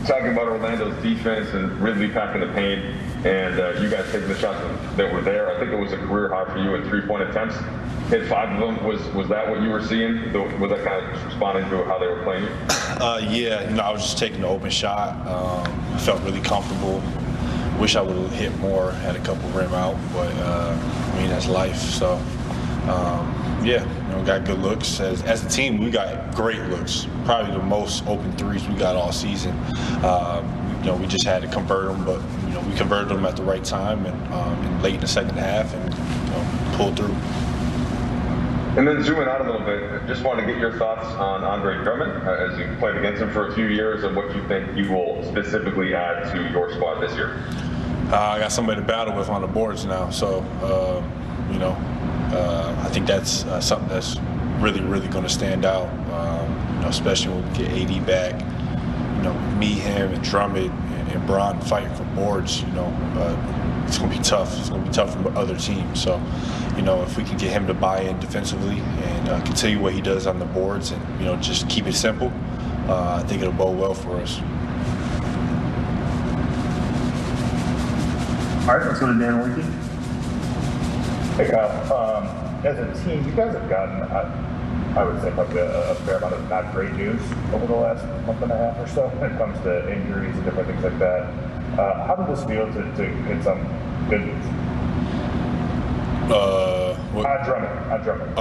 talking about Orlando's defense and Ridley packing the paint, and you guys taking the shots that were there. I think it was a career high for you in three-point attempts. Hit 5 of them. Was that what you were seeing? Was that kind of just responding to how they were playing? Yeah, I was just taking the open shot. I felt really comfortable. Wish I would have hit more, had a couple rim out, but that's life. So yeah, got good looks. As a team, we got great looks. Probably the most open threes we got all season. We just had to convert them, but we converted them at the right time and late in the second half, and pulled through. And then zooming out a little bit, just wanted to get your thoughts on Andre Drummond as you played against him for a few years, and what you think he will specifically add to your squad this year. I got somebody to battle with on the boards now, so I think that's something that's really, really going to stand out. Especially when we get AD back. Me, him, and Drummond and Bron fighting for boards. It's going to be tough. It's going to be tough for other teams. So, if we can get him to buy in defensively and continue what he does on the boards, and just keep it simple, I think it'll bode well for us. All right, let's go to Dan Wiki. Hey Kyle, as a team, you guys have gotten, I would say, probably a fair amount of not great news over the last month and a half or so when it comes to injuries and different things like that. How did this feel to get some good news? On Drummond.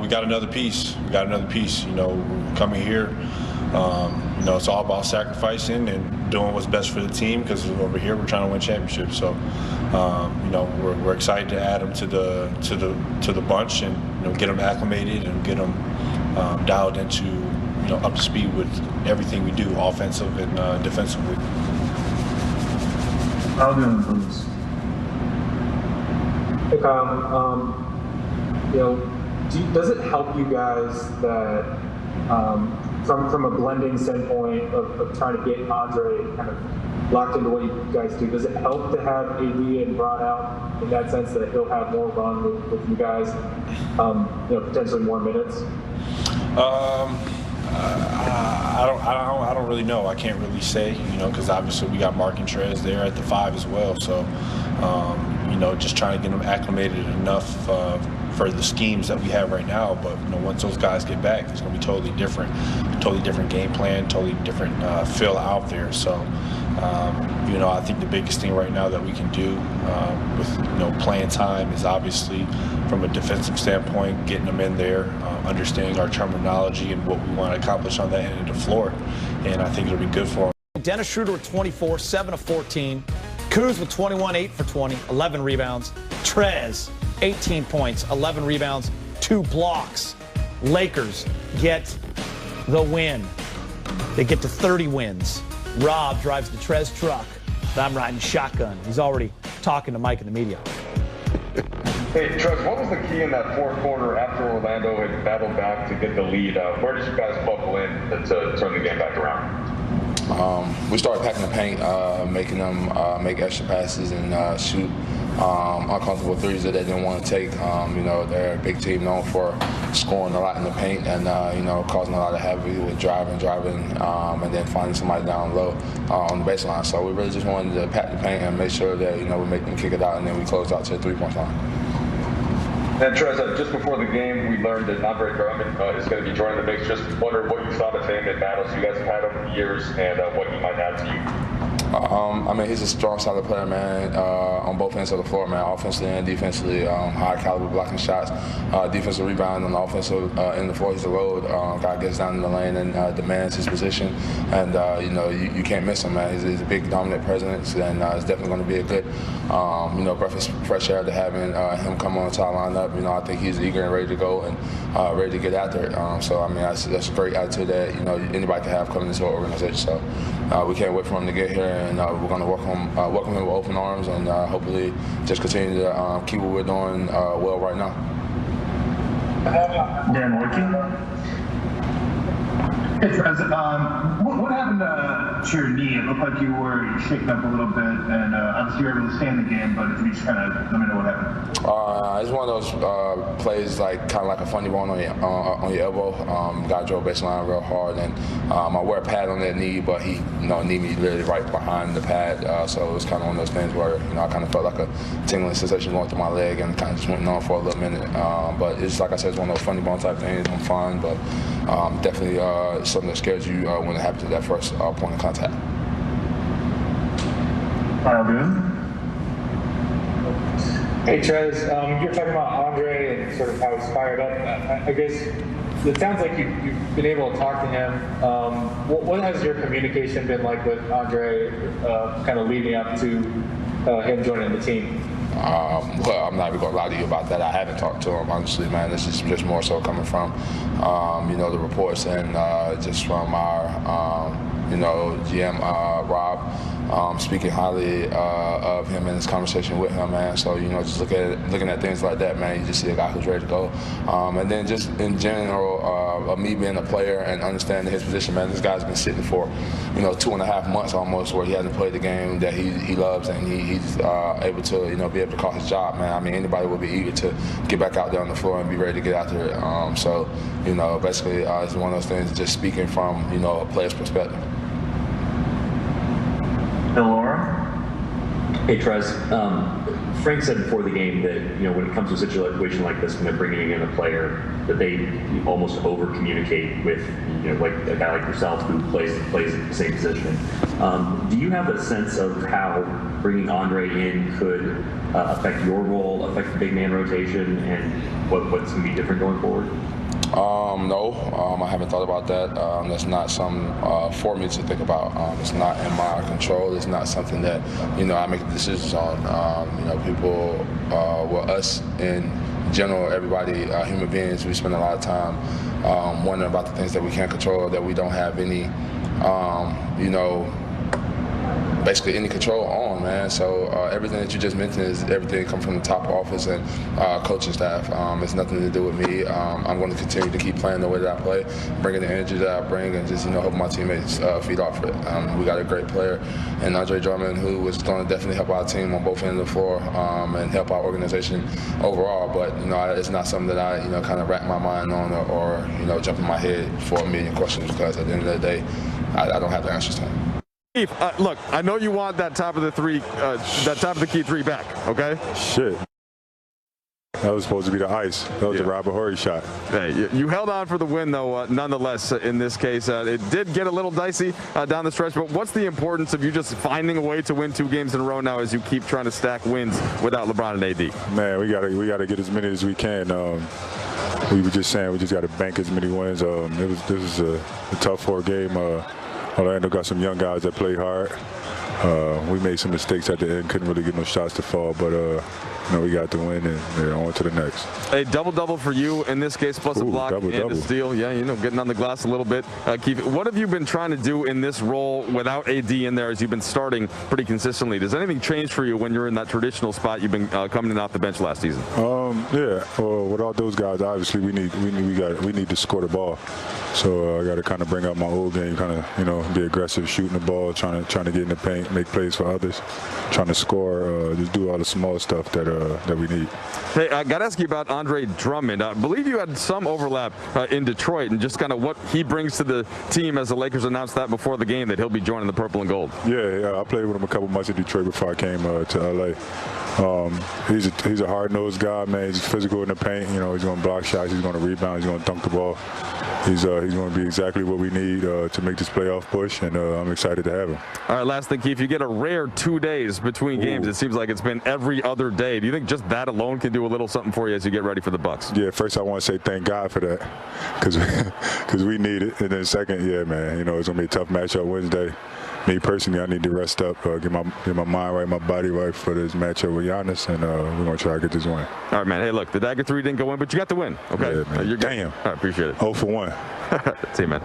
We got another piece. Coming here, it's all about sacrificing and doing what's best for the team, because over here we're trying to win championships. So, we're excited to add them to the bunch and get them acclimated and get them dialed into up to speed with everything we do, offensive and defensively. I'll do them, please. Hey Kyle, does it help you guys that from a blending standpoint of trying to get Andre kind of locked into what you guys do, does it help to have AD and Bron out in that sense that he'll have more run with you guys, potentially more minutes? I don't really know. I can't really say, because obviously we got Mark-Trez there at the 5 as well. So, just trying to get them acclimated enough for the schemes that we have right now. But once those guys get back, it's going to be totally different game plan, totally different feel out there. So, I think the biggest thing right now that we can do with playing time is obviously from a defensive standpoint, getting them in there, understanding our terminology and what we want to accomplish on that end of the floor, and I think it'll be good for them. Dennis Schroeder with 24, 7 of 14. Kuz with 21, 8 for 20, 11 rebounds. Trez, 18 points, 11 rebounds, 2 blocks. Lakers get the win. They get to 30 wins. Rob drives the Trez truck, but I'm riding shotgun. He's already talking to Mike in the media. Hey, Trez, what was the key in that fourth quarter after Orlando had battled back to get the lead? Where did you guys buckle in to turn the game back around? We started packing the paint, making them make extra passes and shoot uncomfortable threes that they didn't want to take. They're a big team known for scoring a lot in the paint and causing a lot of havoc with driving, and then finding somebody down low on the baseline. So we really just wanted to pack the paint and make sure that we make them kick it out, and then we close out to the 3-point line. And Trez, just before the game, we learned that Andre Drummond is going to be joining the mix. Just wonder what you thought of him in battles you guys have had over the years, and what he might add to you. He's a strong, solid player, man, on both ends of the floor, man, offensively and defensively. High caliber blocking shots, defensive rebound on the offensive end of the floor. He's a load. Guy gets down in the lane and demands his position, and you can't miss him, man. He's a big, dominant presence, and it's definitely going to be a good, breath of fresh air to having him come on the top line up. I think he's eager and ready to go and ready to get out there. That's a great attitude that anybody can have coming into our organization. So we can't wait for him to get here, and we're going to welcome him with open arms, and hopefully just continue to keep what we're doing well right now. Dan Wiki. Hey, Trez, what happened to your knee? It looked like you were shaken up a little bit, and obviously you were able to stay in the game, but if you just kind of let me know what happened. It's one of those plays, kind of like a funny bone on your elbow. Guy drove baseline real hard, and I wear a pad on that knee, but he knee me literally right behind the pad. So it was kind of one of those things where I kind of felt like a tingling sensation going through my leg, and kind of just went on for a little minute. But it's like I said, it's one of those funny bone type things. I'm fine, but definitely something that scares you when it happens at that first point of contact. All good. Hey, Trez, you're talking about Andre and sort of how he's fired up. I guess it sounds like you've been able to talk to him. What has your communication been like with Andre kind of leading up to him joining the team? Well, I'm not even going to lie to you about that. I haven't talked to him, honestly, man. This is just more so coming from, the reports and just from our, GM, Rob, speaking highly of him in his conversation with him, man. So, just looking at things like that, man, you just see a guy who's ready to go. And then just in general, of me being a player and understanding his position, man, this guy's been sitting for, 2.5 months almost where he hasn't played the game that he loves, and he's able to, be able to call his job, man. I mean, anybody will be eager to get back out there on the floor and be ready to get after it. So, basically, it's one of those things just speaking from, a player's perspective. Laura? Hey, Trez. Frank said before the game that, when it comes to a situation like this, when they're bringing in a player, that they almost over-communicate with, like a guy like yourself who plays the same position. Do you have a sense of how bringing Andre in could affect your role, affect the big man rotation, and what's going to be different going forward? No, I haven't thought about that. That's not something for me to think about. It's not in my control. It's not something that, I make decisions on. People, us in general, everybody, human beings, we spend a lot of time wondering about the things that we can't control, that we don't have any, basically any control on, man. So everything that you just mentioned is everything come from the top office and coaching staff. It's nothing to do with me. I'm going to continue to keep playing the way that I play, bringing the energy that I bring, and just help my teammates feed off it. We got a great player in Andre Drummond who is going to definitely help our team on both ends of the floor and help our organization overall. But it's not something that I kind of wrap my mind on or jump in my head for a million questions, because at the end of the day, I don't have the answers to them. Look, I know you want that top of the key three back, okay? Shit. That was supposed to be the ice. That was the Robert Horry shot. Hey, you held on for the win, though, nonetheless, in this case. It did get a little dicey down the stretch, but what's the importance of you just finding a way to win 2 games in a row now as you keep trying to stack wins without LeBron and AD? Man, we gotta get as many as we can. We were just saying we just got to bank as many wins. This was a tough 4 game. Orlando got some young guys that play hard. We made some mistakes at the end, couldn't really get no shots to fall, but we got the win and on to the next. A double-double for you in this case, plus a block and a steal. Yeah, getting on the glass a little bit. Keith, what have you been trying to do in this role without AD in there as you've been starting pretty consistently? Does anything change for you when you're in that traditional spot you've been coming in off the bench last season? Yeah. Well, without those guys, obviously we need to score the ball. So I got to kind of bring up my old game, kind of be aggressive, shooting the ball, trying to get in the paint, make plays for others, trying to score, just do all the small stuff that we need. Hey, I got to ask you about Andre Drummond. I believe you had some overlap in Detroit, and just kind of what he brings to the team as the Lakers announced that before the game that he'll be joining the purple and gold. Yeah, I played with him a couple months in Detroit before I came to LA. He's a hard-nosed guy, man. He's physical in the paint. He's going to block shots. He's going to rebound. He's going to dunk the ball. He's going to be exactly what we need to make this playoff push, and I'm excited to have him. All right, last thing, Keith. You get a rare 2 days between games. It seems like it's been every other day. Do you think just that alone can do a little something for you as you get ready for the Bucks? Yeah, first I want to say thank God for that, because we need it. And then second, yeah, man, it's going to be a tough matchup Wednesday. Me personally, I need to rest up, get my mind right, my body right for this matchup with Giannis, and we're going to try to get this win. All right, man. Hey, look, the Dagger 3 didn't go in, but you got the win. Okay? Yeah, man. You're good. Damn. I appreciate it. 0 for 1. See you, man.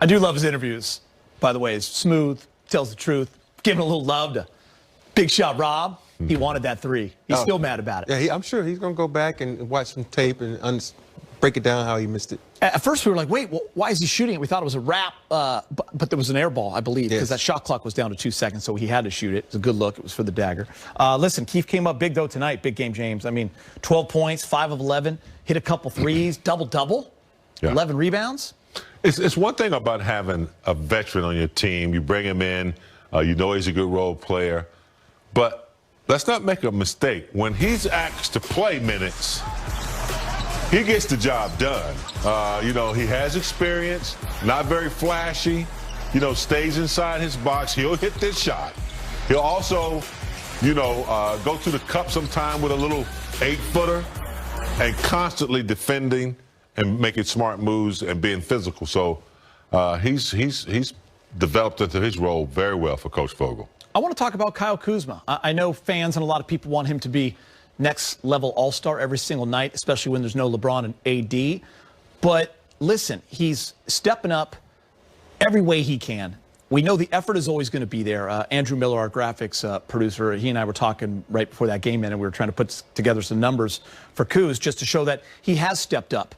I do love his interviews, by the way. He's smooth, tells the truth, giving a little love to Big Shot Rob. He wanted that 3. He's still mad about it. Yeah, I'm sure he's going to go back and watch some tape and break it down how he missed it. At first, we were like, wait, well, why is he shooting it? We thought it was a wrap, but there was an air ball, I believe, because that shot clock was down to 2 seconds, so he had to shoot it. It was a good look. It was for the dagger. Listen, Keith came up big, though, tonight. Big game, James. I mean, 12 points, 5 of 11, hit a couple threes, double-double, 11 rebounds. It's one thing about having a veteran on your team. You bring him in, you know he's a good role player, but let's not make a mistake. When he's asked to play minutes, he gets the job done. You know, he has experience, not very flashy, you know, stays inside his box. He'll hit this shot. He'll also, you know, go to the cup sometime with a little 8-footer and constantly defending and making smart moves and being physical. So he's developed into his role very well for Coach Vogel. I want to talk about Kyle Kuzma. I know fans and a lot of people want him to be next-level all-star every single night, especially when there's no LeBron and AD. But listen, he's stepping up every way he can. We know the effort is always going to be there. Andrew Miller, our graphics producer, he and I were talking right before that game ended. We were trying to put together some numbers for Kuz just to show that he has stepped up.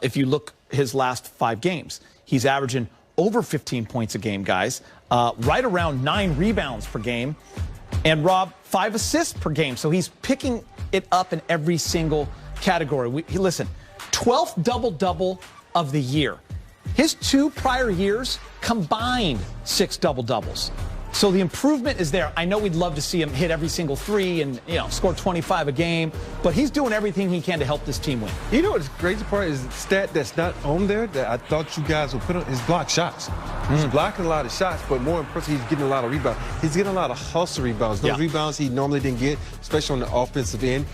If you look his last 5 games, he's averaging over 15 points a game, guys, right around 9 rebounds per game, and Rob, 5 assists per game. So he's picking it up in every single category. Listen, 12th double-double of the year. His 2 prior years combined 6 double-doubles. So the improvement is there. I know we'd love to see him hit every single 3 and, you know, score 25 a game, but he's doing everything he can to help this team win. You know what's the crazy part is the stat that's not on there that I thought you guys would put on his block shots. He's blocking a lot of shots, but more impressive, he's getting a lot of rebounds. He's getting a lot of hustle rebounds. Those rebounds he normally didn't get, especially on the offensive end.